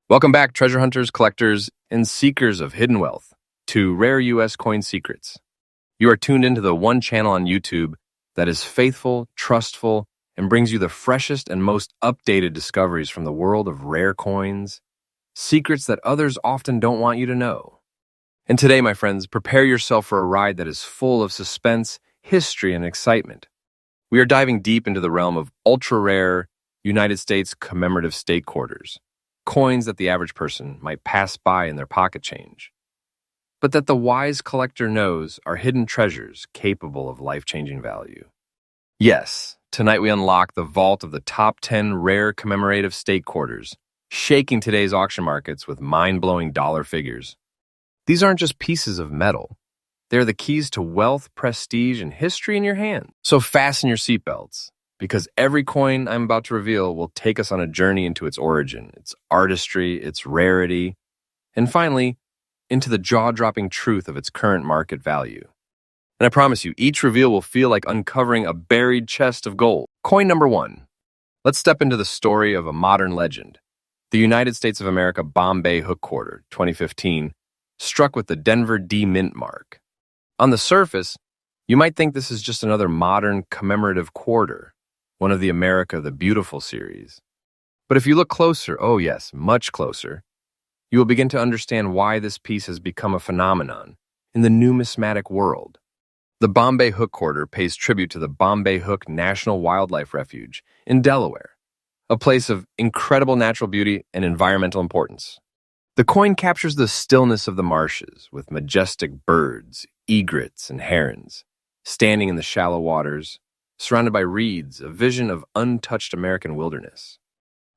Welcome back, treasure hunters, collectors, and seekers of hidden wealth, to Rare U.S. Coin Secrets. You are tuned into the one channel on YouTube that is faithful, trustful, and brings you the freshest and most updated discoveries from the world of rare coins, secrets that others often don't want you to know. And today, my friends, prepare yourself for a ride that is full of suspense, history, and excitement. We are diving deep into the realm of ultra-rare United States commemorative state quarters, coins that the average person might pass by in their pocket change, but that the wise collector knows are hidden treasures capable of life-changing value. Yes, tonight we unlock the vault of the top 10 rare commemorative state quarters, shaking today's auction markets with mind-blowing dollar figures. These aren't just pieces of metal. They're the keys to wealth, prestige, and history in your hand. So fasten your seatbelts, because every coin I'm about to reveal will take us on a journey into its origin, its artistry, its rarity, and finally, into the jaw-dropping truth of its current market value. And I promise you, each reveal will feel like uncovering a buried chest of gold. Coin number 1. Let's step into the story of a modern legend. The United States of America Bombay Hook Quarter, 2015, struck with the Denver D Mint mark. On the surface, you might think this is just another modern commemorative quarter, one of the America the Beautiful series. But if you look closer, oh yes, much closer, you will begin to understand why this piece has become a phenomenon in the numismatic world. The Bombay Hook Quarter pays tribute to the Bombay Hook National Wildlife Refuge in Delaware, a place of incredible natural beauty and environmental importance. The coin captures the stillness of the marshes with majestic birds, egrets, and herons, standing in the shallow waters, surrounded by reeds, a vision of untouched American wilderness.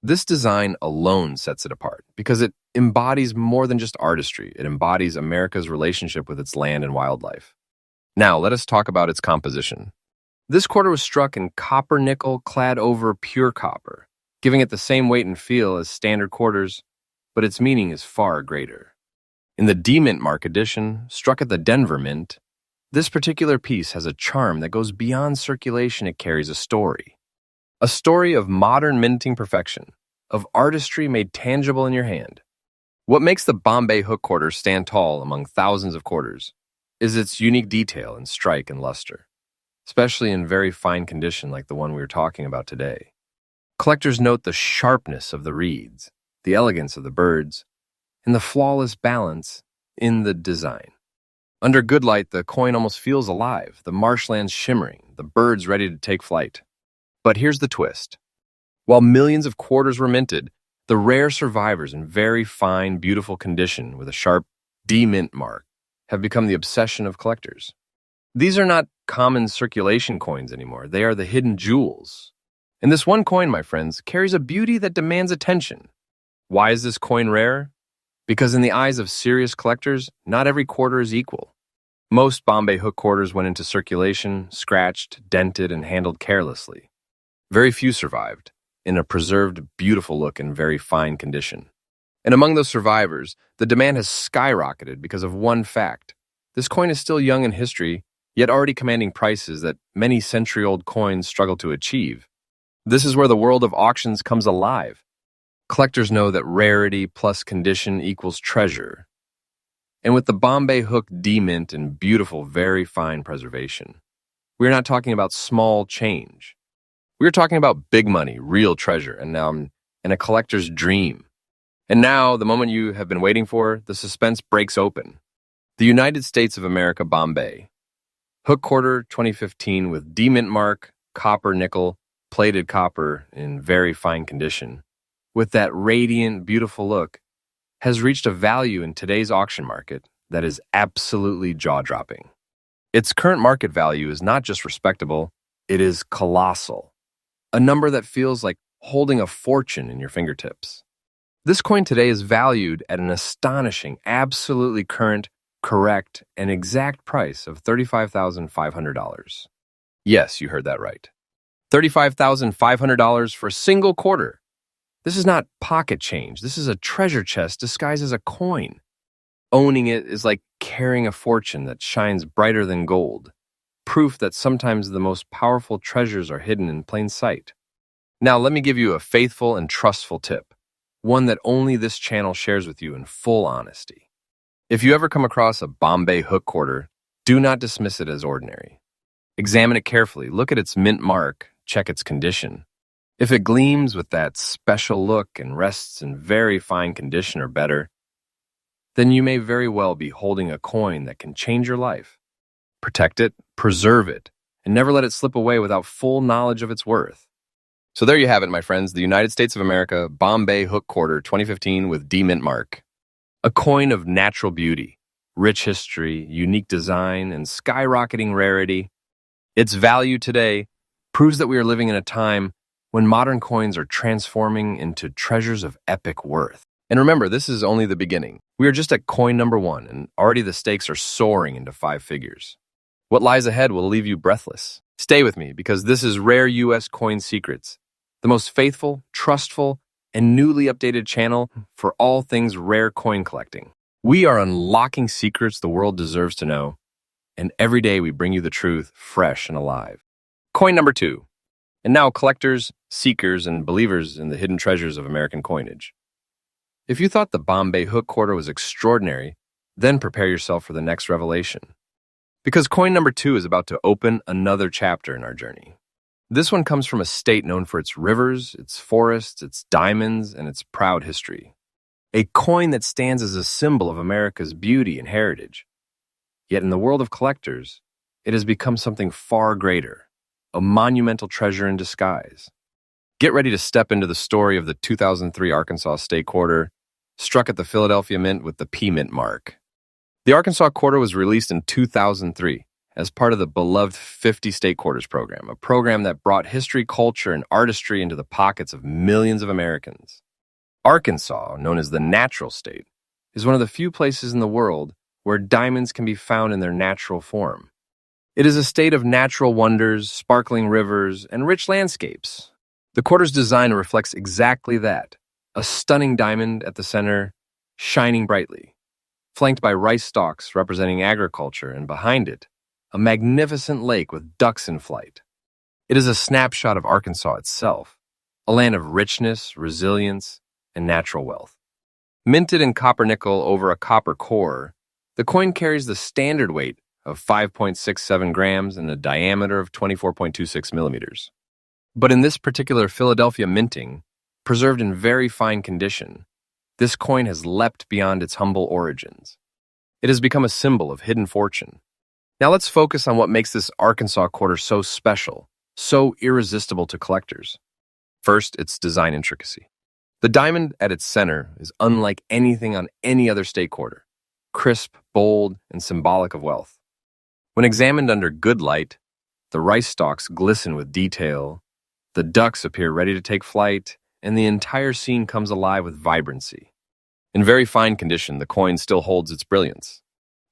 This design alone sets it apart because it embodies more than just artistry. It embodies America's relationship with its land and wildlife. Now, let us talk about its composition. This quarter was struck in copper nickel clad over pure copper, giving it the same weight and feel as standard quarters, but its meaning is far greater. In the D-Mint Mark edition, struck at the Denver Mint, this particular piece has a charm that goes beyond circulation. It carries a story of modern minting perfection, of artistry made tangible in your hand. What makes the Bombay Hook Quarter stand tall among thousands of quarters is its unique detail in strike and luster, especially in very fine condition like the one we are talking about today. Collectors note the sharpness of the reeds, the elegance of the birds, and the flawless balance in the design. Under good light, the coin almost feels alive, the marshlands shimmering, the birds ready to take flight. But here's the twist. While millions of quarters were minted, the rare survivors in very fine, beautiful condition with a sharp D-Mint mark have become the obsession of collectors. These are not common circulation coins anymore. They are the hidden jewels. And this one coin, my friends, carries a beauty that demands attention. Why is this coin rare? Because in the eyes of serious collectors, not every quarter is equal. Most Bombay Hook quarters went into circulation, scratched, dented, and handled carelessly. Very few survived, in a preserved, beautiful look in very fine condition. And among those survivors, the demand has skyrocketed because of one fact. This coin is still young in history, yet already commanding prices that many century-old coins struggle to achieve. This is where the world of auctions comes alive. Collectors know that rarity plus condition equals treasure. And with the Bombay Hook D-Mint in beautiful, very fine preservation, we're not talking about small change. We're talking about big money, real treasure, and a collector's dream. And now, the moment you have been waiting for, the suspense breaks open. The United States of America Bombay Hook Quarter 2015 with D-Mint mark, copper nickel, plated copper in very fine condition, with that radiant, beautiful look, has reached a value in today's auction market that is absolutely jaw-dropping. Its current market value is not just respectable, it is colossal. A number that feels like holding a fortune in your fingertips. This coin today is valued at an astonishing, absolutely current, correct, and exact price of $35,500. Yes, you heard that right. $35,500 for a single quarter. This is not pocket change. This is a treasure chest disguised as a coin. Owning it is like carrying a fortune that shines brighter than gold, proof that sometimes the most powerful treasures are hidden in plain sight. Now, let me give you a faithful and trustful tip. one that only this channel shares with you in full honesty. If you ever come across a Bombay hook quarter, do not dismiss it as ordinary. Examine it carefully, look at its mint mark, check its condition. If it gleams with that special look and rests in very fine condition or better, then you may very well be holding a coin that can change your life. Protect it, preserve it, and never let it slip away without full knowledge of its worth. So there you have it, my friends, the United States of America Bombay Hook Quarter 2015 with D mint mark. A coin of natural beauty, rich history, unique design, and skyrocketing rarity. Its value today proves that we are living in a time when modern coins are transforming into treasures of epic worth. And remember, this is only the beginning. We are just at coin number 1, and already the stakes are soaring into 5 figures. What lies ahead will leave you breathless. Stay with me, because this is Rare U.S. Coin Secrets, the most faithful, trustful, and newly updated channel for all things rare coin collecting. We are unlocking secrets the world deserves to know, and every day we bring you the truth fresh and alive. Coin number 2. And now, collectors, seekers, and believers in the hidden treasures of American coinage. If you thought the Bombay hook quarter was extraordinary, then prepare yourself for the next revelation. Because coin number 2 is about to open another chapter in our journey. This one comes from a state known for its rivers, its forests, its diamonds, and its proud history. A coin that stands as a symbol of America's beauty and heritage. Yet in the world of collectors, it has become something far greater, a monumental treasure in disguise. Get ready to step into the story of the 2003 Arkansas State Quarter, struck at the Philadelphia Mint with the P Mint mark. The Arkansas Quarter was released in 2003 as part of the beloved 50 State Quarters program, a program that brought history, culture, and artistry into the pockets of millions of Americans. Arkansas, known as the natural state, is one of the few places in the world where diamonds can be found in their natural form. It is a state of natural wonders, sparkling rivers, and rich landscapes. The quarter's design reflects exactly that, a stunning diamond at the center, shining brightly, flanked by rice stalks representing agriculture, and behind it, a magnificent lake with ducks in flight. It is a snapshot of Arkansas itself, a land of richness, resilience, and natural wealth. Minted in copper nickel over a copper core, the coin carries the standard weight of 5.67 grams and a diameter of 24.26 millimeters. But in this particular Philadelphia minting, preserved in very fine condition, this coin has leapt beyond its humble origins. It has become a symbol of hidden fortune. Now let's focus on what makes this Arkansas quarter so special, so irresistible to collectors. First, its design intricacy. The diamond at its center is unlike anything on any other state quarter, crisp, bold, and symbolic of wealth. When examined under good light, the rice stalks glisten with detail, the ducks appear ready to take flight, and the entire scene comes alive with vibrancy. In very fine condition, the coin still holds its brilliance.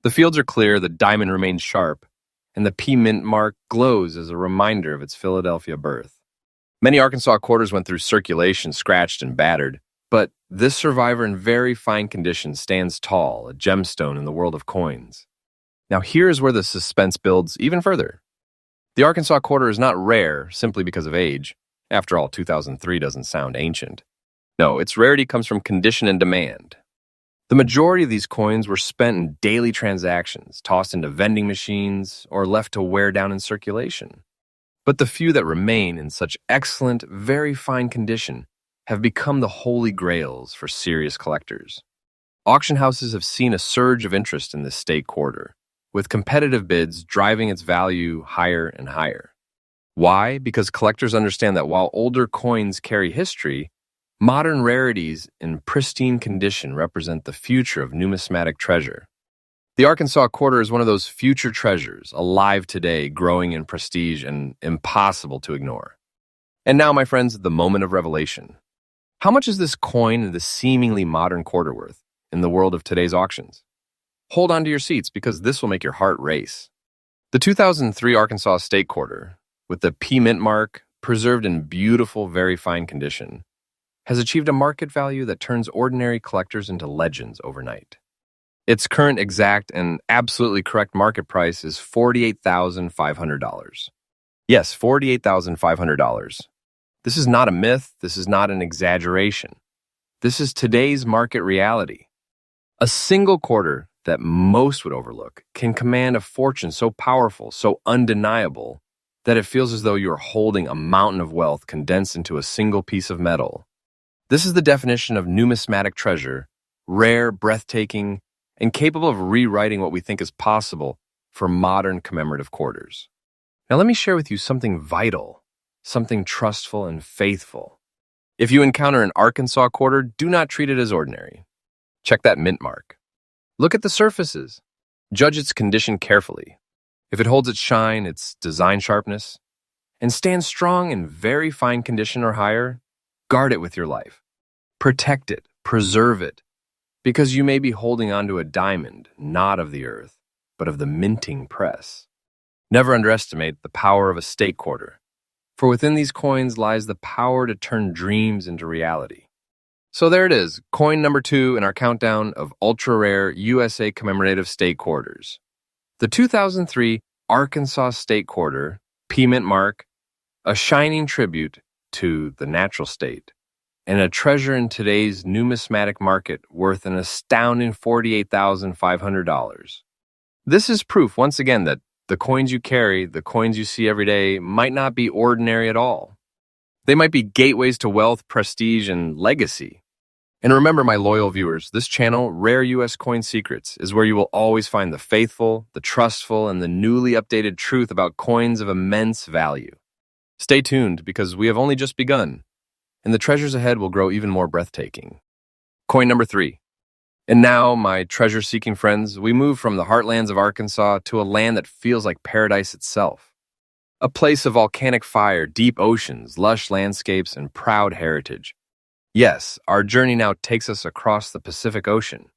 The fields are clear, the diamond remains sharp, and the P Mint mark glows as a reminder of its Philadelphia birth. Many Arkansas quarters went through circulation, scratched and battered, but this survivor in very fine condition stands tall, a gemstone in the world of coins. Now here's where the suspense builds even further. The Arkansas quarter is not rare simply because of age. After all, 2003 doesn't sound ancient. No, its rarity comes from condition and demand. The majority of these coins were spent in daily transactions, tossed into vending machines, or left to wear down in circulation. But the few that remain in such excellent, very fine condition have become the holy grails for serious collectors. Auction houses have seen a surge of interest in this state quarter, with competitive bids driving its value higher and higher. Why? Because collectors understand that while older coins carry history, modern rarities in pristine condition represent the future of numismatic treasure. The Arkansas quarter is one of those future treasures, alive today, growing in prestige, and impossible to ignore. And now, my friends, the moment of revelation. How much is this coin and this seemingly modern quarter worth in the world of today's auctions? Hold on to your seats, because this will make your heart race. The 2003 Arkansas State Quarter, with the P Mint mark, preserved in beautiful, very fine condition, has achieved a market value that turns ordinary collectors into legends overnight. Its current exact and absolutely correct market price is $48,500. Yes, $48,500. This is not a myth. This is not an exaggeration. This is today's market reality. A single quarter that most would overlook can command a fortune so powerful, so undeniable, that it feels as though you are holding a mountain of wealth condensed into a single piece of metal. This is the definition of numismatic treasure, rare, breathtaking, and capable of rewriting what we think is possible for modern commemorative quarters. Now let me share with you something vital, something trustful and faithful. If you encounter an Arkansas quarter, do not treat it as ordinary. Check that mint mark. Look at the surfaces. Judge its condition carefully. If it holds its shine, its design sharpness, and stands strong in very fine condition or higher, guard it with your life. Protect it, preserve it, because you may be holding onto a diamond, not of the earth, but of the minting press. Never underestimate the power of a state quarter, for within these coins lies the power to turn dreams into reality. So there it is, coin number 2 in our countdown of ultra-rare USA commemorative state quarters. The 2003 Arkansas State Quarter, P Mint mark, a shining tribute to the natural state, and a treasure in today's numismatic market worth an astounding $48,500. This is proof, once again, that the coins you carry, the coins you see every day, might not be ordinary at all. They might be gateways to wealth, prestige, and legacy. And remember, my loyal viewers, this channel, Rare US Coin Secrets, is where you will always find the faithful, the trustful, and the newly updated truth about coins of immense value. Stay tuned, because we have only just begun, and the treasures ahead will grow even more breathtaking. Coin number 3. And now, my treasure-seeking friends, we move from the heartlands of Arkansas to a land that feels like paradise itself. A place of volcanic fire, deep oceans, lush landscapes, and proud heritage. Yes, our journey now takes us across the Pacific Ocean,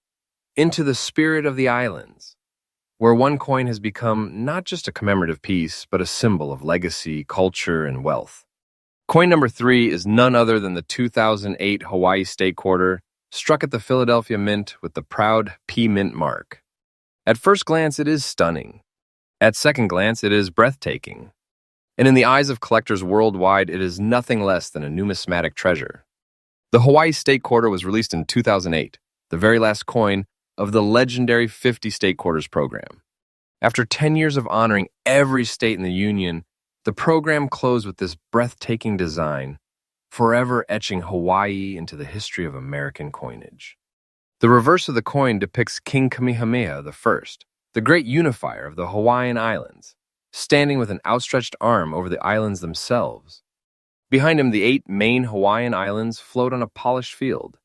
into the spirit of the islands, where one coin has become not just a commemorative piece, but a symbol of legacy, culture, and wealth. Coin number 3 is none other than the 2008 Hawaii State Quarter, struck at the Philadelphia Mint with the proud P Mint mark. At first glance, it is stunning. At second glance, it is breathtaking. And in the eyes of collectors worldwide, it is nothing less than a numismatic treasure. The Hawaii State Quarter was released in 2008, the very last coin of the legendary 50 State Quarters program. After 10 years of honoring every state in the Union, the program closed with this breathtaking design, forever etching Hawaii into the history of American coinage. The reverse of the coin depicts King Kamehameha I, the great unifier of the Hawaiian Islands, standing with an outstretched arm over the islands themselves. Behind him, the 8 main Hawaiian islands float on a polished field,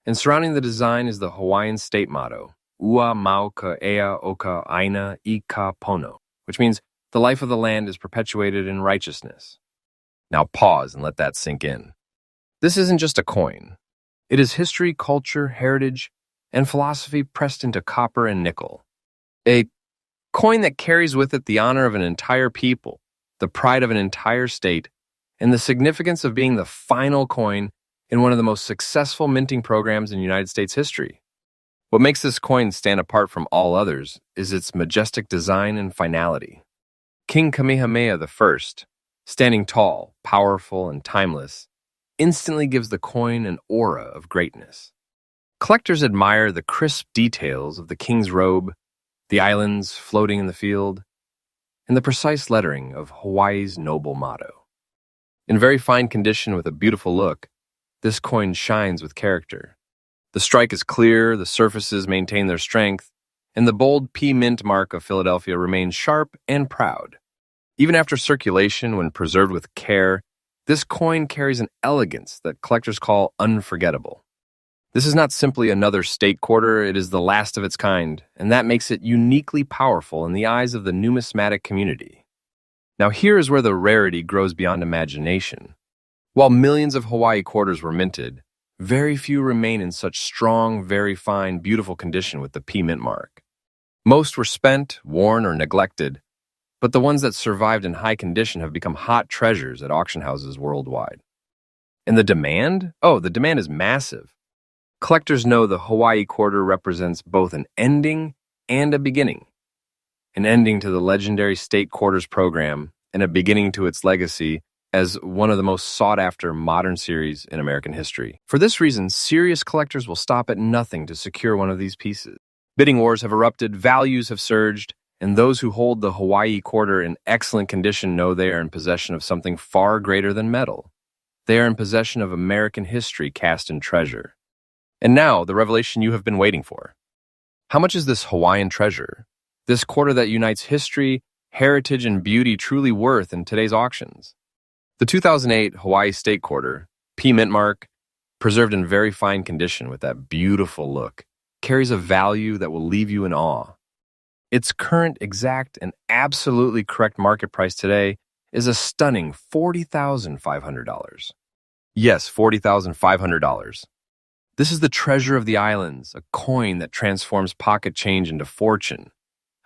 and surrounding the design is the Hawaiian state motto, Ua Mauka Ea Oka Aina I Ka Pono, which means the life of the land is perpetuated in righteousness. Now pause and let that sink in. This isn't just a coin. It is history, culture, heritage, and philosophy pressed into copper and nickel. A coin that carries with it the honor of an entire people, the pride of an entire state, and the significance of being the final coin in one of the most successful minting programs in United States history. What makes this coin stand apart from all others is its majestic design and finality. King Kamehameha I, standing tall, powerful, and timeless, instantly gives the coin an aura of greatness. Collectors admire the crisp details of the king's robe, the islands floating in the field, and the precise lettering of Hawaii's noble motto. In very fine condition with a beautiful look, this coin shines with character. The strike is clear, the surfaces maintain their strength, and the bold P Mint mark of Philadelphia remains sharp and proud. Even after circulation, when preserved with care, this coin carries an elegance that collectors call unforgettable. This is not simply another state quarter, it is the last of its kind, and that makes it uniquely powerful in the eyes of the numismatic community. Now here is where the rarity grows beyond imagination. While millions of Hawaii quarters were minted, very few remain in such strong, very fine, beautiful condition with the P Mint mark. Most were spent, worn, or neglected, but the ones that survived in high condition have become hot treasures at auction houses worldwide. And the demand? Oh, the demand is massive. Collectors know the Hawaii quarter represents both an ending and a beginning. An ending to the legendary State Quarters program and a beginning to its legacy as one of the most sought-after modern series in American history. For this reason, serious collectors will stop at nothing to secure one of these pieces. Bidding wars have erupted, values have surged, and those who hold the Hawaii quarter in excellent condition know they are in possession of something far greater than metal. They are in possession of American history cast in treasure. And now, the revelation you have been waiting for. How much is this Hawaiian treasure, this quarter that unites history, heritage, and beauty, truly worth in today's auctions? The 2008 Hawaii State Quarter, P mint mark, preserved in very fine condition with that beautiful look, carries a value that will leave you in awe. Its current, exact, and absolutely correct market price today is a stunning $40,500. Yes, $40,500. This is the treasure of the islands, a coin that transforms pocket change into fortune,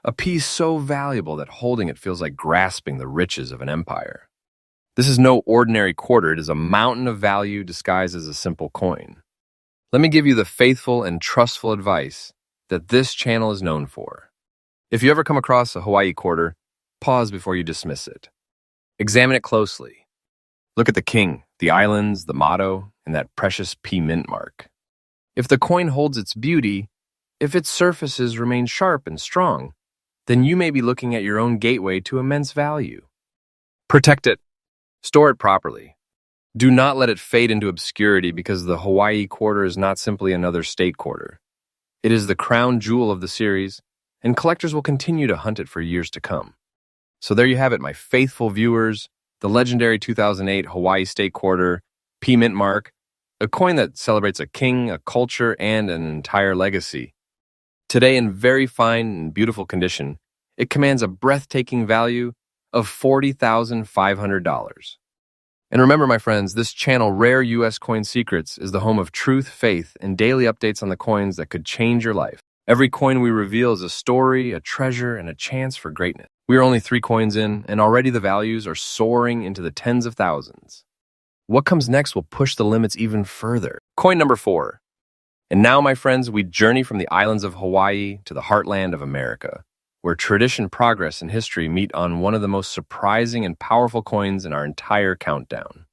a piece so valuable that holding it feels like grasping the riches of an empire. This is no ordinary quarter, it is a mountain of value disguised as a simple coin. Let me give you the faithful and trustful advice that this channel is known for. If you ever come across a Hawaii quarter, pause before you dismiss it. Examine it closely. Look at the king, the islands, the motto, and that precious P mint mark. If the coin holds its beauty, if its surfaces remain sharp and strong, then you may be looking at your own gateway to immense value. Protect it. Store it properly. Do not let it fade into obscurity because the Hawaii quarter is not simply another state quarter. It is the crown jewel of the series, and collectors will continue to hunt it for years to come. So there you have it, my faithful viewers, the legendary 2008 Hawaii State Quarter, P mint mark, a coin that celebrates a king, a culture, and an entire legacy. Today, in very fine and beautiful condition, it commands a breathtaking value of $40,500. And remember, my friends, this channel, Rare U.S. Coin Secrets, is the home of truth, faith, and daily updates on the coins that could change your life. Every coin we reveal is a story, a treasure, and a chance for greatness. We are only 3 coins in, and already the values are soaring into the tens of thousands. What comes next will push the limits even further. Coin number 4. And now, my friends, we journey from the islands of Hawaii to the heartland of America, where tradition, progress, and history meet on one of the most surprising and powerful coins in our entire countdown.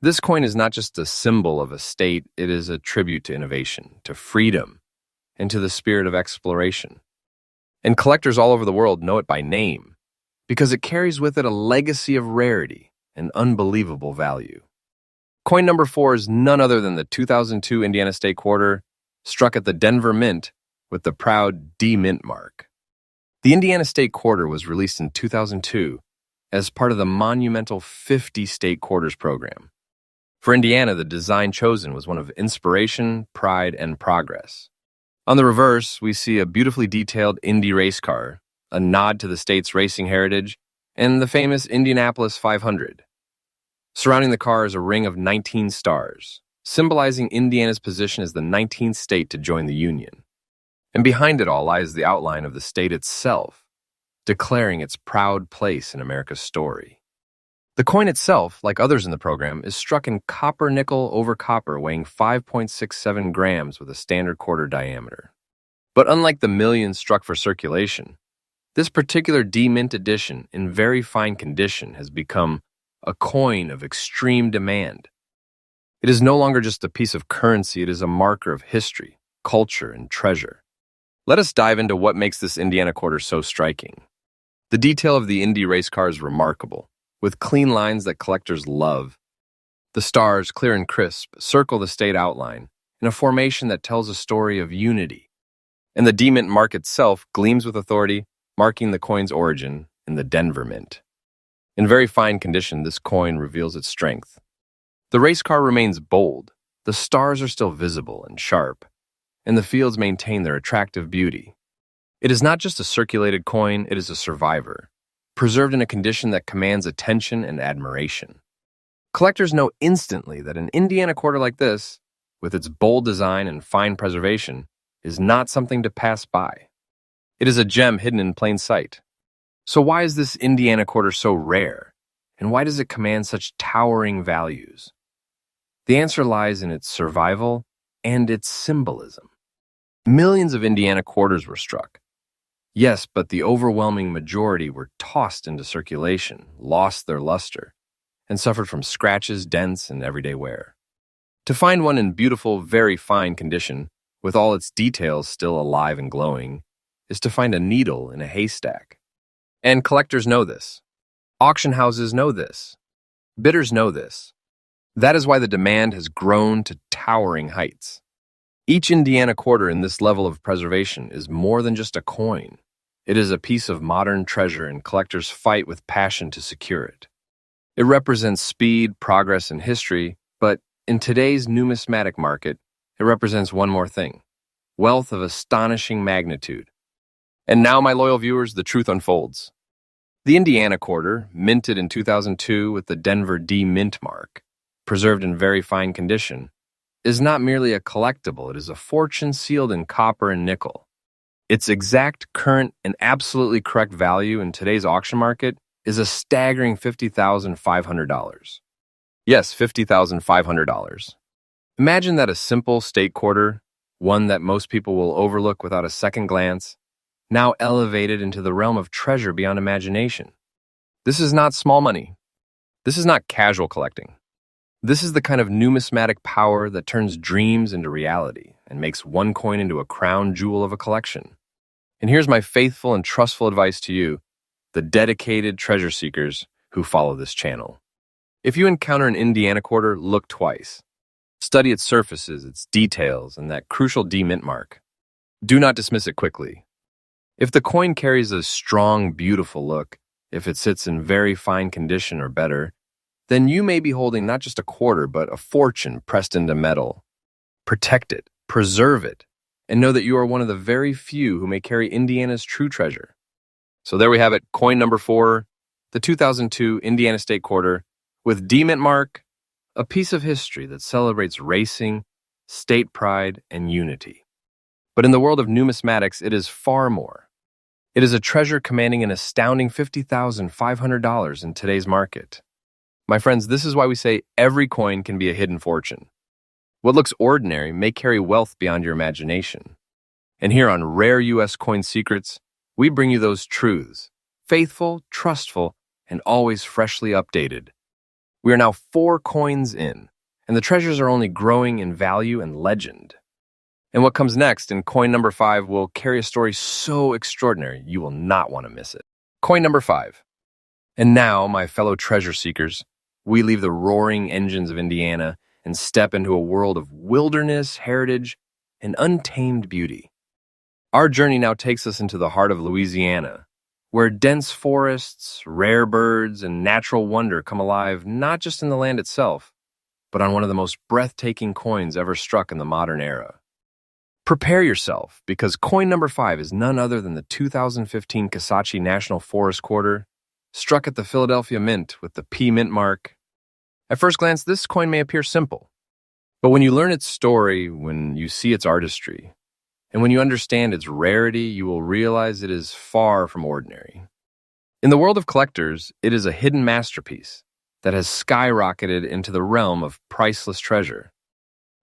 This coin is not just a symbol of a state, it is a tribute to innovation, to freedom, and to the spirit of exploration. And collectors all over the world know it by name, because it carries with it a legacy of rarity and unbelievable value. Coin number 4 is none other than the 2002 Indiana State Quarter, struck at the Denver Mint with the proud D mint mark. The Indiana State Quarter was released in 2002 as part of the monumental 50 State Quarters program. For Indiana, the design chosen was one of inspiration, pride, and progress. On the reverse, we see a beautifully detailed Indy race car, a nod to the state's racing heritage, and the famous Indianapolis 500. Surrounding the car is a ring of 19 stars, symbolizing Indiana's position as the 19th state to join the Union. And behind it all lies the outline of the state itself, declaring its proud place in America's story. The coin itself, like others in the program, is struck in copper nickel over copper, weighing 5.67 grams with a standard quarter diameter. But unlike the millions struck for circulation, this particular D-Mint edition, in very fine condition, has become a coin of extreme demand. It is no longer just a piece of currency, it is a marker of history, culture, and treasure. Let us dive into what makes this Indiana quarter so striking. The detail of the Indy race car is remarkable, with clean lines that collectors love. The stars, clear and crisp, circle the state outline in a formation that tells a story of unity. And the D-Mint mark itself gleams with authority, marking the coin's origin in the Denver Mint. In very fine condition, this coin reveals its strength. The race car remains bold, the stars are still visible and sharp, and the fields maintain their attractive beauty. It is not just a circulated coin, it is a survivor, preserved in a condition that commands attention and admiration. Collectors know instantly that an Indiana quarter like this, with its bold design and fine preservation, is not something to pass by. It is a gem hidden in plain sight. So why is this Indiana quarter so rare, and why does it command such towering values? The answer lies in its survival and its symbolism. Millions of Indiana quarters were struck. Yes, but the overwhelming majority were tossed into circulation, lost their luster, and suffered from scratches, dents, and everyday wear. To find one in beautiful, very fine condition, with all its details still alive and glowing, is to find a needle in a haystack. And collectors know this. Auction houses know this. Bidders know this. That is why the demand has grown to towering heights. Each Indiana quarter in this level of preservation is more than just a coin. It is a piece of modern treasure, and collectors fight with passion to secure it. It represents speed, progress, and history, but in today's numismatic market, it represents one more thing: wealth of astonishing magnitude. And now, my loyal viewers, the truth unfolds. The Indiana quarter, minted in 2002 with the Denver D Mint mark, preserved in very fine condition, is not merely a collectible, it is a fortune sealed in copper and nickel. Its exact, current, and absolutely correct value in today's auction market is a staggering $50,500. Yes, $50,500. Imagine that a simple state quarter, one that most people will overlook without a second glance, now elevated into the realm of treasure beyond imagination. This is not small money. This is not casual collecting. This is the kind of numismatic power that turns dreams into reality and makes one coin into a crown jewel of a collection. And here's my faithful and trustful advice to you, the dedicated treasure seekers who follow this channel. If you encounter an Indiana quarter, look twice. Study its surfaces, its details, and that crucial D Mint mark. Do not dismiss it quickly. If the coin carries a strong, beautiful look, if it sits in very fine condition or better, then you may be holding not just a quarter, but a fortune pressed into metal. Protect it, preserve it, and know that you are one of the very few who may carry Indiana's true treasure. So there we have it, coin number 4, the 2002 Indiana State Quarter, with D Mint mark, a piece of history that celebrates racing, state pride, and unity. But in the world of numismatics, it is far more. It is a treasure commanding an astounding $50,500 in today's market. My friends, this is why we say every coin can be a hidden fortune. What looks ordinary may carry wealth beyond your imagination. And here on Rare U.S. Coin Secrets, we bring you those truths, faithful, trustful, and always freshly updated. We are now 4 coins in, and the treasures are only growing in value and legend. And what comes next in coin number 5 will carry a story so extraordinary you will not want to miss it. Coin number 5. And now, my fellow treasure seekers, we leave the roaring engines of Indiana and step into a world of wilderness, heritage, and untamed beauty. Our journey now takes us into the heart of Louisiana, where dense forests, rare birds, and natural wonder come alive not just in the land itself, but on one of the most breathtaking coins ever struck in the modern era. Prepare yourself, because coin number 5 is none other than the 2015 Kisatchie National Forest Quarter, struck at the Philadelphia Mint with the P Mint mark. At first glance, this coin may appear simple, but when you learn its story, when you see its artistry, and when you understand its rarity, you will realize it is far from ordinary. In the world of collectors, it is a hidden masterpiece that has skyrocketed into the realm of priceless treasure.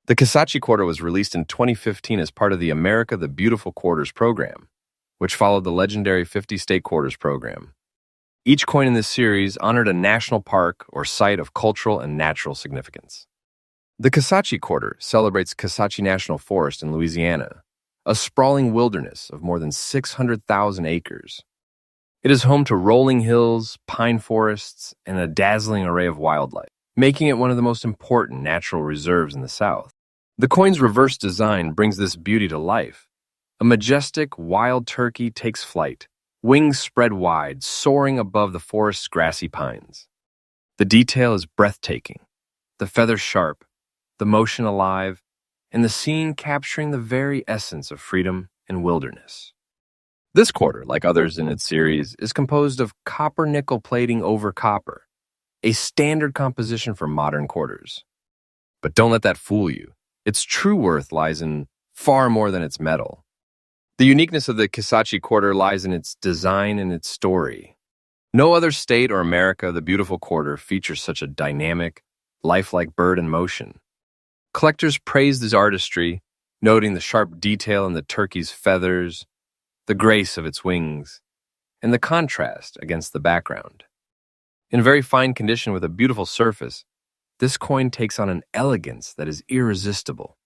The Kisatchie Quarter was released in 2015 as part of the America the Beautiful Quarters program, which followed the legendary 50 State Quarters program. Each coin in this series honored a national park or site of cultural and natural significance. The Kisatchie Quarter celebrates Kisatchie National Forest in Louisiana, a sprawling wilderness of more than 600,000 acres. It is home to rolling hills, pine forests, and a dazzling array of wildlife, making it one of the most important natural reserves in the South. The coin's reverse design brings this beauty to life. A majestic wild turkey takes flight, wings spread wide, soaring above the forest's grassy pines. The detail is breathtaking, the feathers sharp, the motion alive, and the scene capturing the very essence of freedom and wilderness. This quarter, like others in its series, is composed of copper-nickel plating over copper, a standard composition for modern quarters. But don't let that fool you. Its true worth lies in far more than its metal. The uniqueness of the Kisatchie Quarter lies in its design and its story. No other state or America the Beautiful Quarter features such a dynamic, lifelike bird in motion. Collectors praise this artistry, noting the sharp detail in the turkey's feathers, the grace of its wings, and the contrast against the background. In very fine condition with a beautiful surface, this coin takes on an elegance that is irresistible.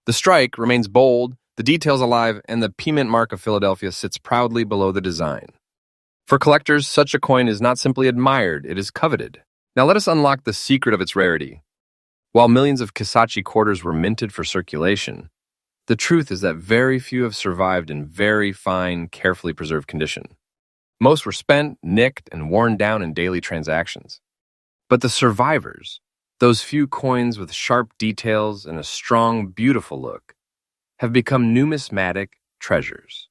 The strike remains bold, the details alive, and the P Mint mark of Philadelphia sits proudly below the design. For collectors, such a coin is not simply admired, it is coveted. Now let us unlock the secret of its rarity. While millions of Kisachi quarters were minted for circulation, the truth is that very few have survived in very fine, carefully preserved condition. Most were spent, nicked, and worn down in daily transactions. But the survivors, those few coins with sharp details and a strong, beautiful look, have become numismatic treasures.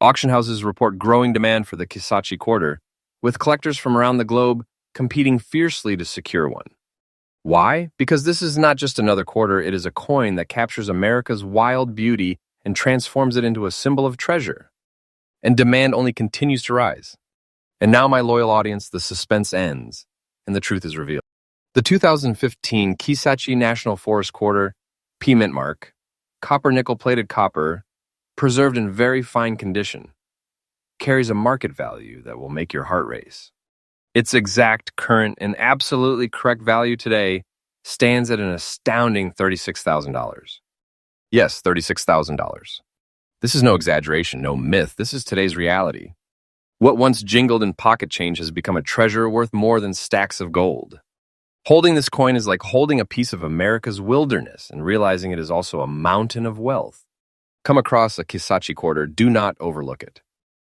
Auction houses report growing demand for the Kisachi quarter, with collectors from around the globe competing fiercely to secure one. Why? Because this is not just another quarter, it is a coin that captures America's wild beauty and transforms it into a symbol of treasure. And demand only continues to rise. And now, my loyal audience, the suspense ends, and the truth is revealed. The 2015 Kisachi National Forest Quarter, P Mint mark, copper nickel-plated copper, preserved in very fine condition, carries a market value that will make your heart race. Its exact, current, and absolutely correct value today stands at an astounding $36,000. Yes, $36,000. This is no exaggeration, no myth. This is today's reality. What once jingled in pocket change has become a treasure worth more than stacks of gold. Holding this coin is like holding a piece of America's wilderness and realizing it is also a mountain of wealth. Come across a Kisachi quarter, do not overlook it.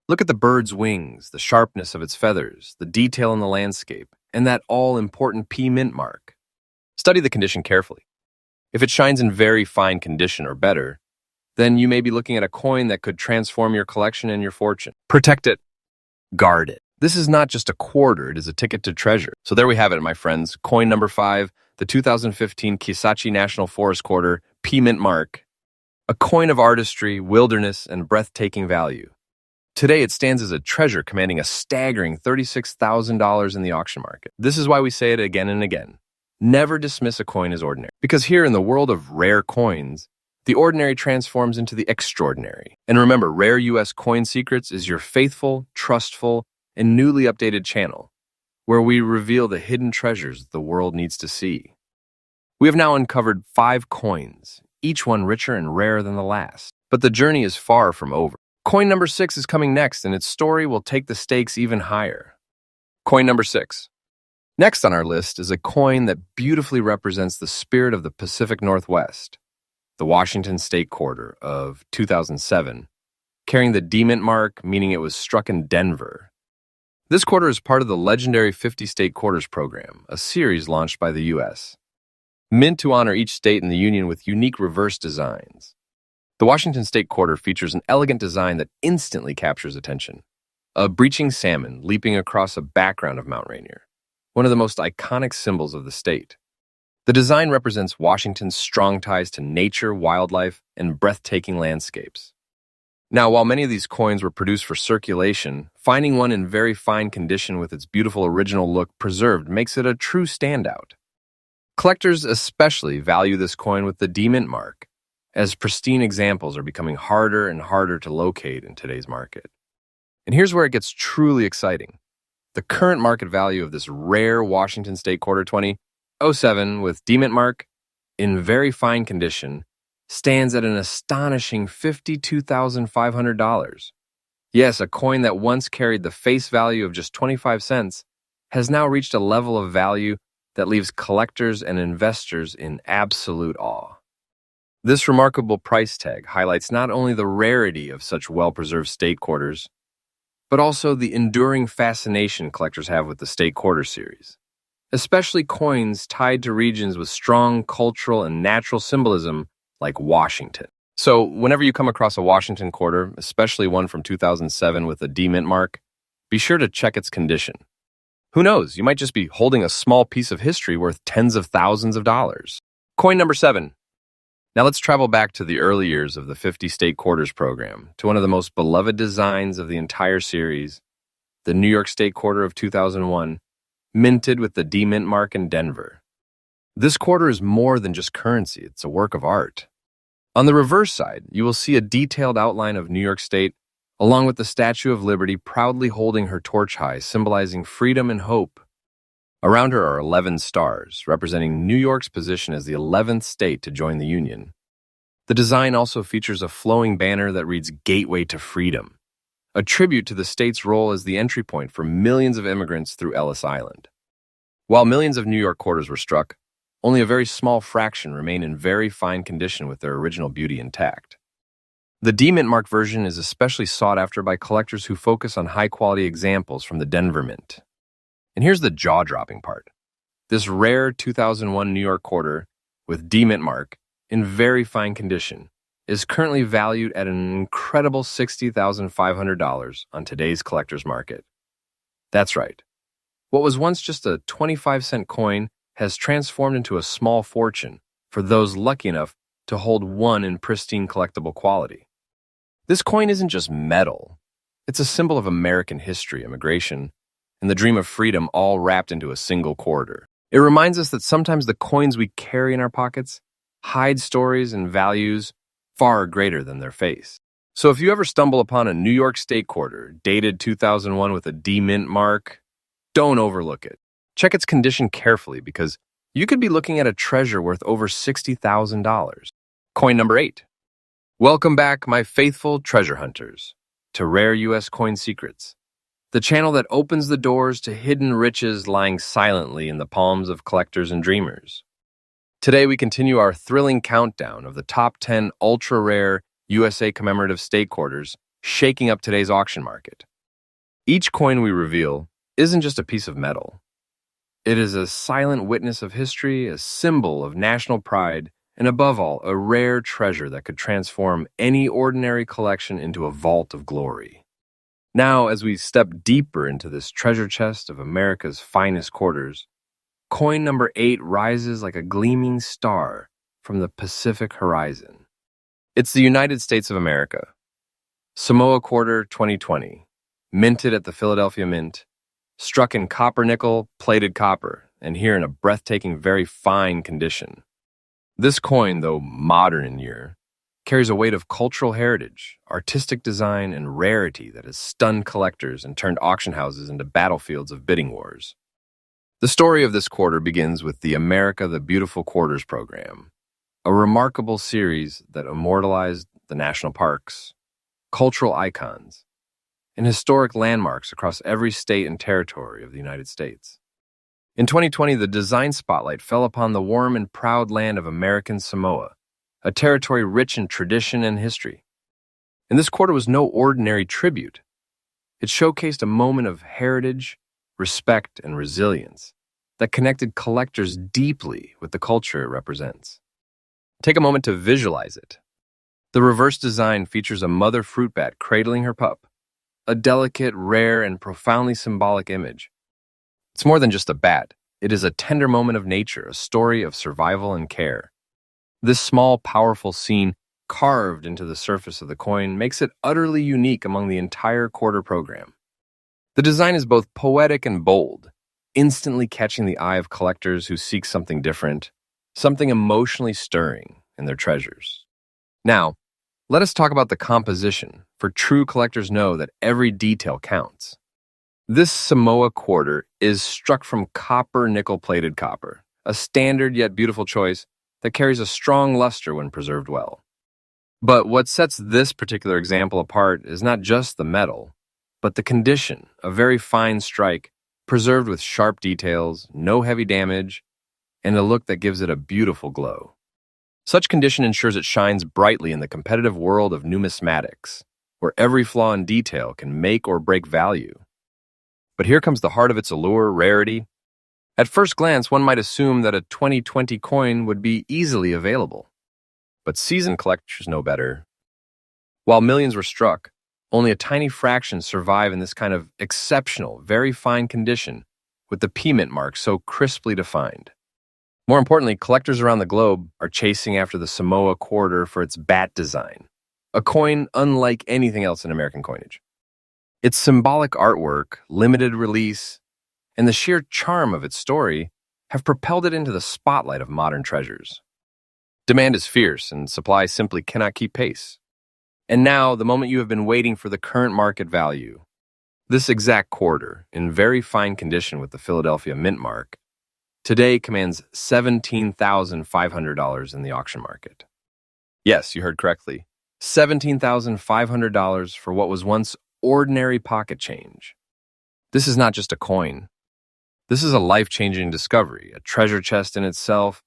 Look at the bird's wings, the sharpness of its feathers, the detail in the landscape, and that all-important P Mint mark. Study the condition carefully. If it shines in very fine condition or better, then you may be looking at a coin that could transform your collection and your fortune. Protect it. Guard it. This is not just a quarter, it is a ticket to treasure. So there we have it, my friends. Coin number 5, the 2015 Kisachi National Forest Quarter, P Mint mark. A coin of artistry, wilderness, and breathtaking value. Today, it stands as a treasure commanding a staggering $36,000 in the auction market. This is why we say it again and again. Never dismiss a coin as ordinary. Because here in the world of rare coins, the ordinary transforms into the extraordinary. And remember, Rare U.S. Coin Secrets is your faithful, trustful, and newly updated channel, where we reveal the hidden treasures the world needs to see. We have now uncovered 5 coins, each one richer and rarer than the last. But the journey is far from over. Coin number 6 is coming next, and its story will take the stakes even higher. Coin number 6. Next on our list is a coin that beautifully represents the spirit of the Pacific Northwest, the Washington State Quarter of 2007, carrying the D Mint mark, meaning it was struck in Denver. This quarter is part of the legendary 50 State Quarters program, a series launched by the U.S., mint to honor each state in the Union with unique reverse designs. The Washington State Quarter features an elegant design that instantly captures attention. A breaching salmon leaping across a background of Mount Rainier, one of the most iconic symbols of the state. The design represents Washington's strong ties to nature, wildlife, and breathtaking landscapes. Now, while many of these coins were produced for circulation, finding one in very fine condition with its beautiful original look preserved makes it a true standout. Collectors especially value this coin with the D Mint mark, as pristine examples are becoming harder and harder to locate in today's market. And here's where it gets truly exciting. The current market value of this rare Washington State Quarter 2007 with D Mint mark, in very fine condition, stands at an astonishing $52,500. Yes, a coin that once carried the face value of just 25 cents has now reached a level of value that leaves collectors and investors in absolute awe. This remarkable price tag highlights not only the rarity of such well-preserved state quarters, but also the enduring fascination collectors have with the State Quarter series, especially coins tied to regions with strong cultural and natural symbolism like Washington. So whenever you come across a Washington quarter, especially one from 2007 with a D Mint mark, be sure to check its condition. Who knows, you might just be holding a small piece of history worth tens of thousands of dollars. Coin number 7. Now let's travel back to the early years of the 50 State Quarters program, to one of the most beloved designs of the entire series, the New York State Quarter of 2001, minted with the D Mint mark in Denver. This quarter is more than just currency, it's a work of art. On the reverse side, you will see a detailed outline of New York State, along with the Statue of Liberty proudly holding her torch high, symbolizing freedom and hope. Around her are 11 stars, representing New York's position as the 11th state to join the Union. The design also features a flowing banner that reads Gateway to Freedom, a tribute to the state's role as the entry point for millions of immigrants through Ellis Island. While millions of New York quarters were struck, only a very small fraction remain in very fine condition with their original beauty intact. The D-Mint mark version is especially sought after by collectors who focus on high-quality examples from the Denver Mint. And here's the jaw-dropping part. This rare 2001 New York quarter with D-Mint mark, in very fine condition, is currently valued at an incredible $60,500 on today's collector's market. That's right. What was once just a 25-cent coin has transformed into a small fortune for those lucky enough to hold one in pristine collectible quality. This coin isn't just metal. It's a symbol of American history, immigration, and the dream of freedom all wrapped into a single quarter. It reminds us that sometimes the coins we carry in our pockets hide stories and values far greater than their face. So if you ever stumble upon a New York State quarter dated 2001 with a D-Mint mark, don't overlook it. Check its condition carefully because you could be looking at a treasure worth over $60,000. Coin number 8. Welcome back, my faithful treasure hunters, to Rare U.S. Coin Secrets, the channel that opens the doors to hidden riches lying silently in the palms of collectors and dreamers. Today we continue our thrilling countdown of the top 10 ultra-rare USA commemorative state quarters shaking up today's auction market. Each coin we reveal isn't just a piece of metal. It is a silent witness of history, a symbol of national pride, and above all, a rare treasure that could transform any ordinary collection into a vault of glory. Now, as we step deeper into this treasure chest of America's finest quarters, coin number 8 rises like a gleaming star from the Pacific horizon. It's the United States of America. Samoa Quarter 2020, minted at the Philadelphia Mint, struck in copper-nickel, plated copper, and here in a breathtaking, very fine condition. This coin, though modern in year, carries a weight of cultural heritage, artistic design, and rarity that has stunned collectors and turned auction houses into battlefields of bidding wars. The story of this quarter begins with the America the Beautiful Quarters program, a remarkable series that immortalized the national parks, cultural icons, and historic landmarks across every state and territory of the United States. In 2020, the design spotlight fell upon the warm and proud land of American Samoa, a territory rich in tradition and history. And this quarter was no ordinary tribute. It showcased a moment of heritage, respect, and resilience that connected collectors deeply with the culture it represents. Take a moment to visualize it. The reverse design features a mother fruit bat cradling her pup, a delicate, rare, and profoundly symbolic image. It's more than just a bat. It is a tender moment of nature, a story of survival and care. This small, powerful scene, carved into the surface of the coin, makes it utterly unique among the entire quarter program. The design is both poetic and bold, instantly catching the eye of collectors who seek something different, something emotionally stirring in their treasures. Now, let us talk about the composition, for true collectors know that every detail counts. This Samoa quarter is struck from copper nickel-plated copper, a standard yet beautiful choice that carries a strong luster when preserved well. But what sets this particular example apart is not just the metal, but the condition, a very fine strike, preserved with sharp details, no heavy damage, and a look that gives it a beautiful glow. Such condition ensures it shines brightly in the competitive world of numismatics, where every flaw and detail can make or break value. But here comes the heart of its allure, rarity. At first glance, one might assume that a 2020 coin would be easily available. But seasoned collectors know better. While millions were struck, only a tiny fraction survive in this kind of exceptional, very fine condition, with the P-Mint mark so crisply defined. More importantly, collectors around the globe are chasing after the Samoa quarter for its bat design, a coin unlike anything else in American coinage. Its symbolic artwork, limited release, and the sheer charm of its story have propelled it into the spotlight of modern treasures. Demand is fierce, and supply simply cannot keep pace. And now, the moment you have been waiting for, the current market value. This exact quarter, in very fine condition with the Philadelphia Mint mark, today commands $17,500 in the auction market. Yes, you heard correctly. $17,500 for what was once ordinary pocket change. This is not just a coin. This is a life-changing discovery, a treasure chest in itself,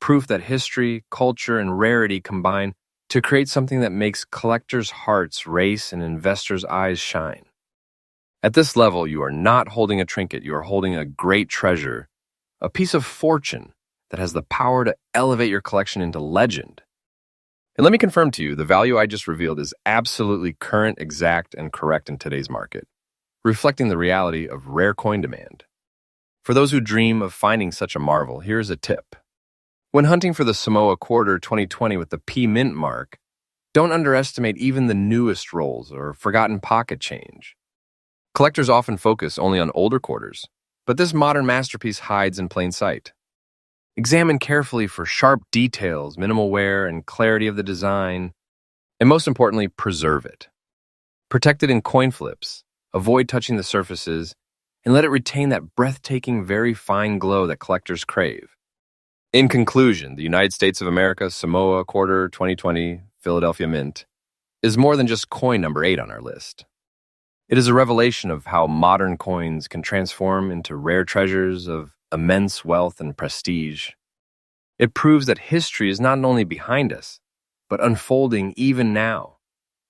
proof that history, culture, and rarity combine to create something that makes collectors' hearts race and investors' eyes shine. At this level, you are not holding a trinket, you are holding a great treasure, a piece of fortune that has the power to elevate your collection into legend. And let me confirm to you, the value I just revealed is absolutely current, exact, and correct in today's market, reflecting the reality of rare coin demand. For those who dream of finding such a marvel, here's a tip. When hunting for the Samoa Quarter 2020 with the P Mint mark, don't underestimate even the newest rolls or forgotten pocket change. Collectors often focus only on older quarters, but this modern masterpiece hides in plain sight. Examine carefully for sharp details, minimal wear, and clarity of the design, and most importantly, preserve it. Protect it in coin flips, avoid touching the surfaces, and let it retain that breathtaking, very fine glow that collectors crave. In conclusion, the United States of America Samoa Quarter 2020 Philadelphia Mint is more than just coin number 8 on our list. It is a revelation of how modern coins can transform into rare treasures of immense wealth and prestige. It proves that history is not only behind us, but unfolding even now,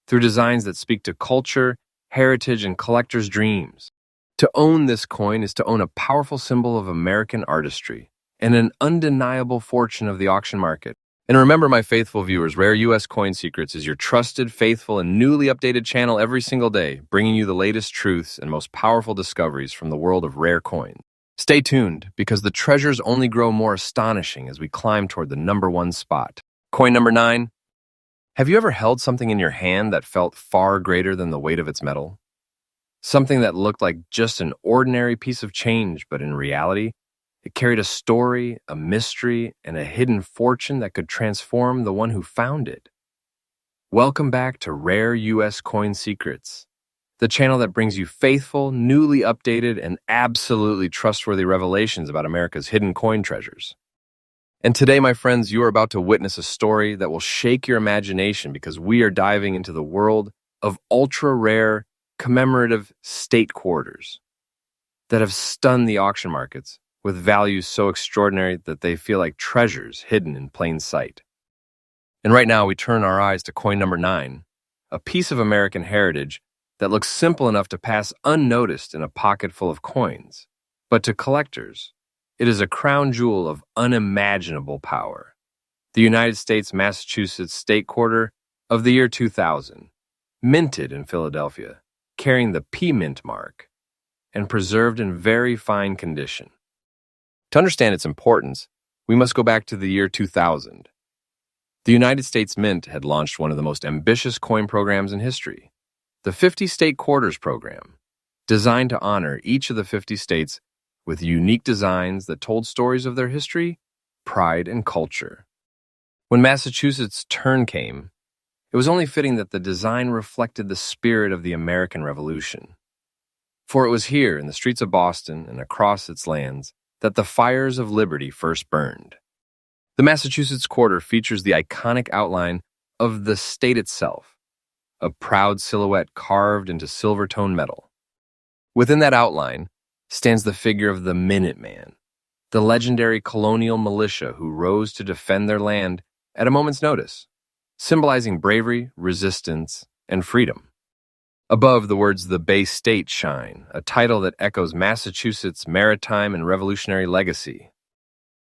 through designs that speak to culture, heritage, and collectors' dreams. To own this coin is to own a powerful symbol of American artistry and an undeniable fortune of the auction market. And remember, my faithful viewers, Rare U.S. Coin Secrets is your trusted, faithful, and newly updated channel every single day, bringing you the latest truths and most powerful discoveries from the world of rare coins. Stay tuned, because the treasures only grow more astonishing as we climb toward the number 1 spot. Coin number 9. Have you ever held something in your hand that felt far greater than the weight of its metal? Something that looked like just an ordinary piece of change, but in reality, it carried a story, a mystery, and a hidden fortune that could transform the one who found it. Welcome back to Rare U.S. Coin Secrets, the channel that brings you faithful, newly updated, and absolutely trustworthy revelations about America's hidden coin treasures. And today, my friends, you are about to witness a story that will shake your imagination, because we are diving into the world of ultra-rare, commemorative state quarters that have stunned the auction markets with values so extraordinary that they feel like treasures hidden in plain sight. And right now, we turn our eyes to coin number 9, a piece of American heritage that looks simple enough to pass unnoticed in a pocket full of coins. But to collectors, it is a crown jewel of unimaginable power. The United States Massachusetts State Quarter of the year 2000, minted in Philadelphia, carrying the P Mint mark, and preserved in very fine condition. To understand its importance, we must go back to the year 2000. The United States Mint had launched one of the most ambitious coin programs in history, the 50 State Quarters program, designed to honor each of the 50 states with unique designs that told stories of their history, pride, and culture. When Massachusetts' turn came, it was only fitting that the design reflected the spirit of the American Revolution. For it was here, in the streets of Boston and across its lands, that the fires of liberty first burned. The Massachusetts Quarter features the iconic outline of the state itself, a proud silhouette carved into silver-tone metal. Within that outline stands the figure of the Minuteman, the legendary colonial militia who rose to defend their land at a moment's notice, symbolizing bravery, resistance, and freedom. Above, the words "The Bay State" shine, a title that echoes Massachusetts' maritime and revolutionary legacy.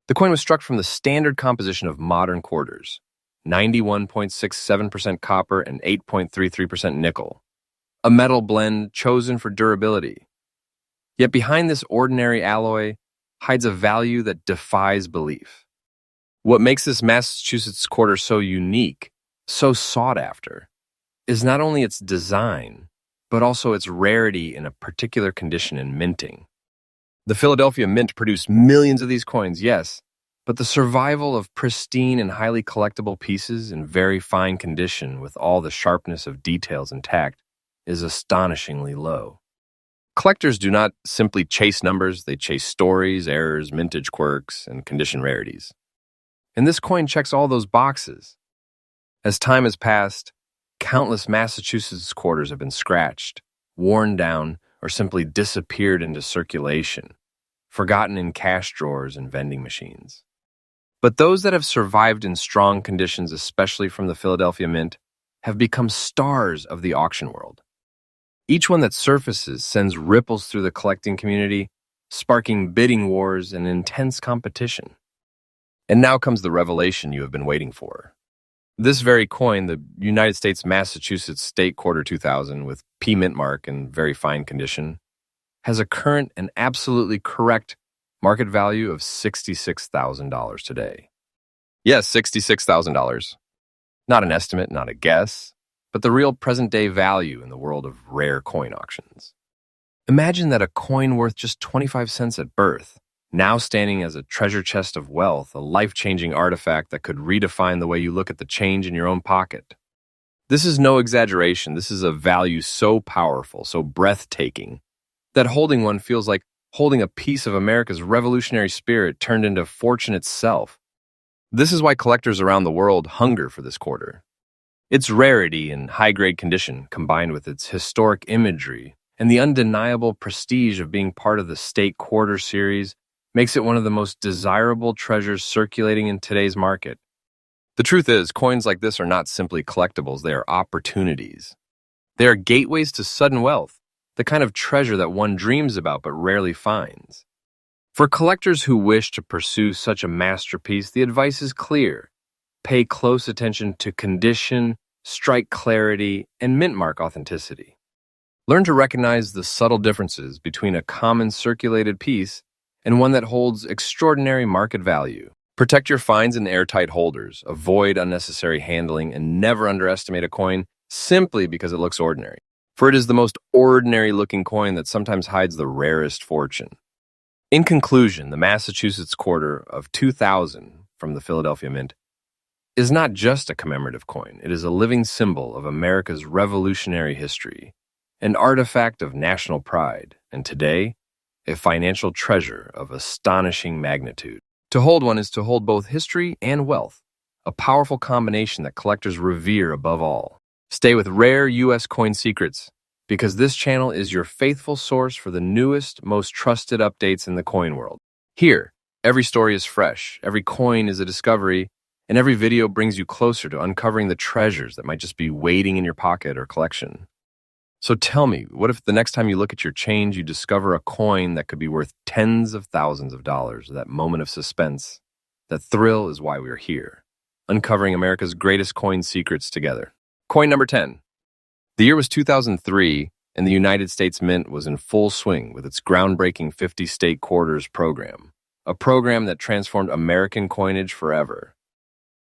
The coin was struck from the standard composition of modern quarters, 91.67% copper and 8.33% nickel, a metal blend chosen for durability. Yet behind this ordinary alloy hides a value that defies belief. What makes this Massachusetts quarter so unique, so sought after, is not only its design, but also its rarity in a particular condition in minting. The Philadelphia Mint produced millions of these coins, yes, but the survival of pristine and highly collectible pieces in very fine condition with all the sharpness of details intact is astonishingly low. Collectors do not simply chase numbers, they chase stories, errors, mintage quirks, and condition rarities. And this coin checks all those boxes. As time has passed, countless Massachusetts quarters have been scratched, worn down, or simply disappeared into circulation, forgotten in cash drawers and vending machines. But those that have survived in strong conditions, especially from the Philadelphia Mint, have become stars of the auction world. Each one that surfaces sends ripples through the collecting community, sparking bidding wars and intense competition. And now comes the revelation you have been waiting for. This very coin, the United States Massachusetts State Quarter 2000 with P mint mark in very fine condition, has a current and absolutely correct market value of $66,000 today. Yes, $66,000. Not an estimate, not a guess, but the real present-day value in the world of rare coin auctions. Imagine that a coin worth just 25 cents at birth, now standing as a treasure chest of wealth, a life-changing artifact that could redefine the way you look at the change in your own pocket. This is no exaggeration. This is a value so powerful, so breathtaking, that holding one feels like holding a piece of America's revolutionary spirit turned into fortune itself. This is why collectors around the world hunger for this quarter. Its rarity and high-grade condition, combined with its historic imagery and the undeniable prestige of being part of the State Quarter series, makes it one of the most desirable treasures circulating in today's market. The truth is, coins like this are not simply collectibles, they are opportunities. They are gateways to sudden wealth, the kind of treasure that one dreams about but rarely finds. For collectors who wish to pursue such a masterpiece, the advice is clear. Pay close attention to condition, strike clarity, and mint mark authenticity. Learn to recognize the subtle differences between a common circulated piece and one that holds extraordinary market value. Protect your finds in airtight holders, avoid unnecessary handling, and never underestimate a coin simply because it looks ordinary. For it is the most ordinary-looking coin that sometimes hides the rarest fortune. In conclusion, the Massachusetts Quarter of 2000 from the Philadelphia Mint is not just a commemorative coin. It is a living symbol of America's revolutionary history, an artifact of national pride, and today, a financial treasure of astonishing magnitude. To hold one is to hold both history and wealth, a powerful combination that collectors revere above all. Stay with Rare U.S. Coin Secrets, because this channel is your faithful source for the newest, most trusted updates in the coin world. Here, every story is fresh, every coin is a discovery, and every video brings you closer to uncovering the treasures that might just be waiting in your pocket or collection. So tell me, what if the next time you look at your change, you discover a coin that could be worth tens of thousands of dollars? That moment of suspense, that thrill is why we're here, uncovering America's greatest coin secrets together. Coin number 10. The year was 2003, and the United States Mint was in full swing with its groundbreaking 50 State Quarters program, a program that transformed American coinage forever.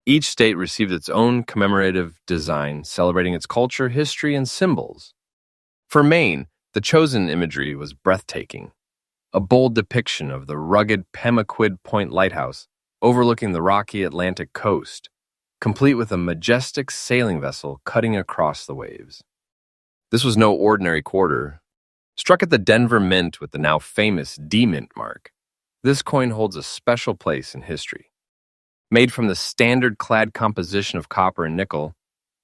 Each state received its own commemorative design, celebrating its culture, history, and symbols. For Maine, the chosen imagery was breathtaking. A bold depiction of the rugged Pemaquid Point Lighthouse overlooking the rocky Atlantic coast, complete with a majestic sailing vessel cutting across the waves. This was no ordinary quarter. Struck at the Denver Mint with the now famous D mint mark, this coin holds a special place in history. Made from the standard-clad composition of copper and nickel,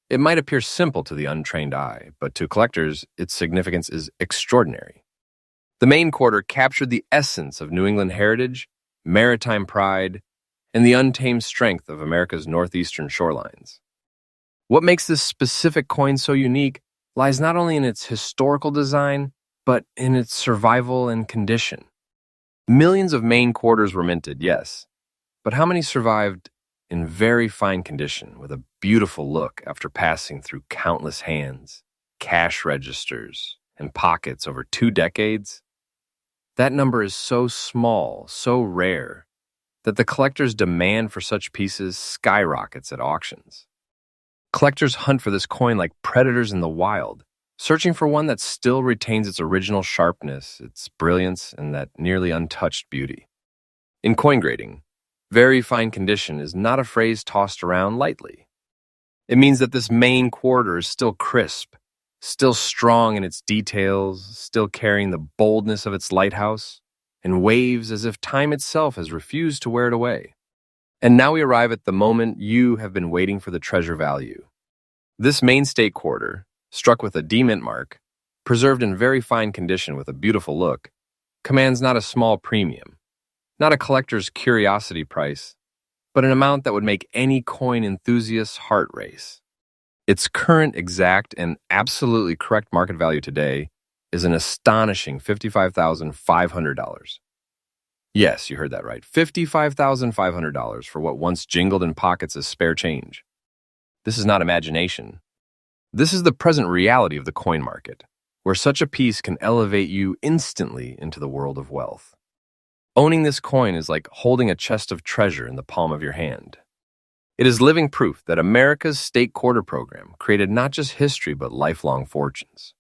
it might appear simple to the untrained eye, but to collectors, its significance is extraordinary. The Maine quarter captured the essence of New England heritage, maritime pride, and the untamed strength of America's northeastern shorelines. What makes this specific coin so unique lies not only in its historical design, but in its survival and condition. Millions of Maine quarters were minted, yes, but how many survived in very fine condition with a beautiful look after passing through countless hands, cash registers, and pockets over 2 decades? That number is so small, so rare, that the collector's demand for such pieces skyrockets at auctions. Collectors hunt for this coin like predators in the wild, searching for one that still retains its original sharpness, its brilliance, and that nearly untouched beauty. In coin grading, very fine condition is not a phrase tossed around lightly. It means that this Maine quarter is still crisp, still strong in its details, still carrying the boldness of its lighthouse, and waves as if time itself has refused to wear it away. And now we arrive at the moment you have been waiting for, the treasure value. This Maine State Quarter, struck with a D mint mark, preserved in very fine condition with a beautiful look, commands not a small premium, not a collector's curiosity price, but an amount that would make any coin enthusiast's heart race. Its current exact and absolutely correct market value today is an astonishing $55,500. Yes, you heard that right, $55,500 for what once jingled in pockets as spare change. This is not imagination. This is the present reality of the coin market, where such a piece can elevate you instantly into the world of wealth. Owning this coin is like holding a chest of treasure in the palm of your hand. It is living proof that America's State Quarter program created not just history but lifelong fortunes.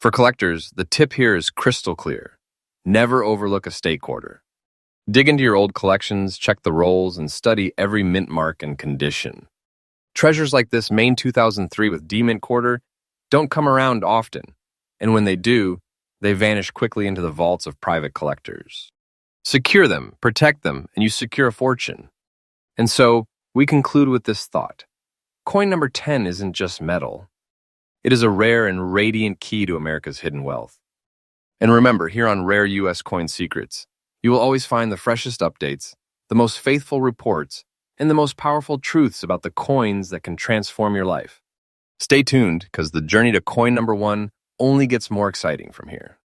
For collectors, the tip here is crystal clear. Never overlook a State Quarter. Dig into your old collections, check the rolls, and study every mint mark and condition. Treasures like this Maine 2003 with D mint quarter don't come around often, and when they do, they vanish quickly into the vaults of private collectors. Secure them, protect them, and you secure a fortune. And so, we conclude with this thought. Coin number 10 isn't just metal. It is a rare and radiant key to America's hidden wealth. And remember, here on Rare U.S. Coin Secrets, you will always find the freshest updates, the most faithful reports, and the most powerful truths about the coins that can transform your life. Stay tuned, because the journey to coin number 1 only gets more exciting from here.